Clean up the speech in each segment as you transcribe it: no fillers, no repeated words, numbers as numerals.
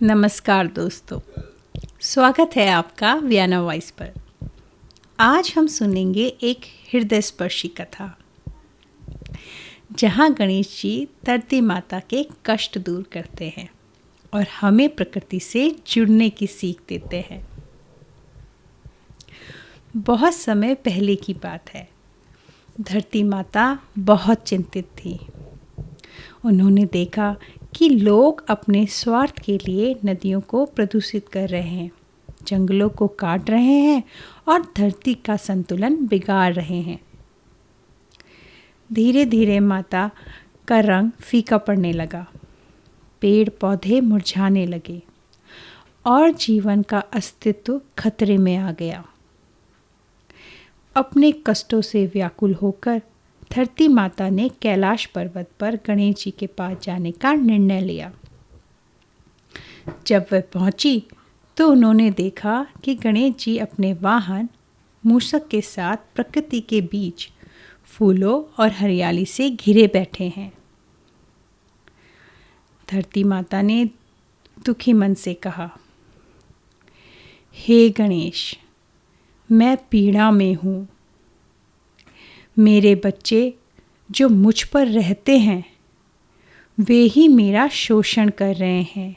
नमस्कार दोस्तों, स्वागत है आपका वियाना वॉइस पर। आज हम सुनेंगे एक हृदय स्पर्शी कथा, जहां गणेश जी धरती माता के कष्ट दूर करते हैं और हमें प्रकृति से जुड़ने की सीख देते हैं। बहुत समय पहले की बात है। धरती माता बहुत चिंतित थी। उन्होंने देखा कि लोग अपने स्वार्थ के लिए नदियों को प्रदूषित कर रहे हैं, जंगलों को काट रहे हैं और धरती का संतुलन बिगाड़ रहे हैं। धीरे धीरे माता का रंग फीका पड़ने लगा, पेड़ पौधे मुरझाने लगे और जीवन का अस्तित्व खतरे में आ गया। अपने कष्टों से व्याकुल होकर धरती माता ने कैलाश पर्वत पर गणेश जी के पास जाने का निर्णय लिया। जब वह पहुंची तो उन्होंने देखा कि गणेश जी अपने वाहन मूषक के साथ प्रकृति के बीच फूलों और हरियाली से घिरे बैठे हैं। धरती माता ने दुखी मन से कहा, हे गणेश, मैं पीड़ा में हूँ। मेरे बच्चे जो मुझ पर रहते हैं वे ही मेरा शोषण कर रहे हैं।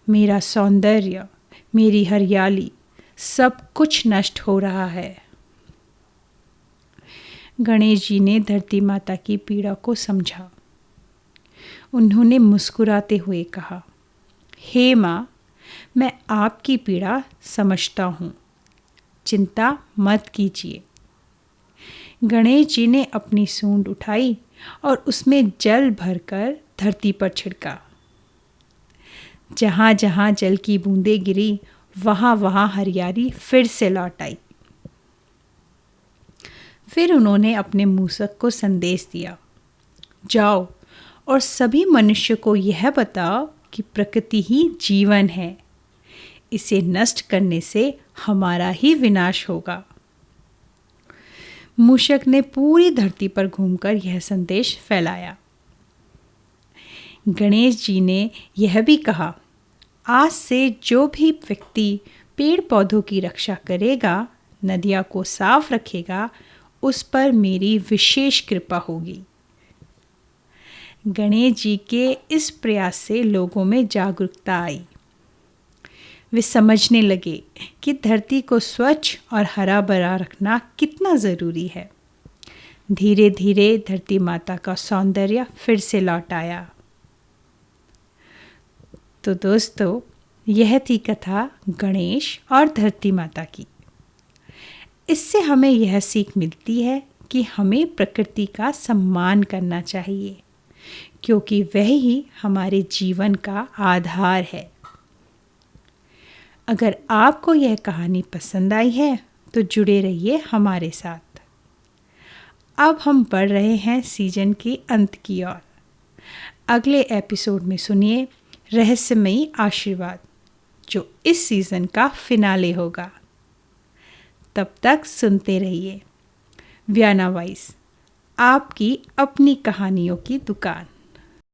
मेरा सौंदर्य, मेरी हरियाली, सब कुछ नष्ट हो रहा है। गणेश जी ने धरती माता की पीड़ा को समझा। उन्होंने मुस्कुराते हुए कहा, हे माँ, मैं आपकी पीड़ा समझता हूँ, चिंता मत कीजिए। गणेश जी ने अपनी सूंड उठाई और उसमें जल भरकर धरती पर छिड़का। जहाँ जहाँ जल की बूंदें गिरी, वहाँ वहाँ हरियाली फिर से लौट आई। फिर उन्होंने अपने मूषक को संदेश दिया, जाओ और सभी मनुष्य को यह बताओ कि प्रकृति ही जीवन है। इसे नष्ट करने से हमारा ही विनाश होगा। मूषक ने पूरी धरती पर घूमकर यह संदेश फैलाया। गणेश जी ने यह भी कहा, आज से जो भी व्यक्ति पेड़ पौधों की रक्षा करेगा, नदियों को साफ रखेगा, उस पर मेरी विशेष कृपा होगी। गणेश जी के इस प्रयास से लोगों में जागरूकता आई। वे समझने लगे कि धरती को स्वच्छ और हरा भरा रखना कितना ज़रूरी है। धीरे धीरे धरती माता का सौंदर्य फिर से लौट आया। तो दोस्तों, यह थी कथा गणेश और धरती माता की। इससे हमें यह सीख मिलती है कि हमें प्रकृति का सम्मान करना चाहिए, क्योंकि वह ही हमारे जीवन का आधार है। अगर आपको यह कहानी पसंद आई है तो जुड़े रहिए हमारे साथ। अब हम बढ़ रहे हैं सीजन के अंत की ओर। अगले एपिसोड में सुनिए रहस्यमयी आशीर्वाद, जो इस सीजन का फिनाले होगा। तब तक सुनते रहिए वियाना वॉइस, आपकी अपनी कहानियों की दुकान।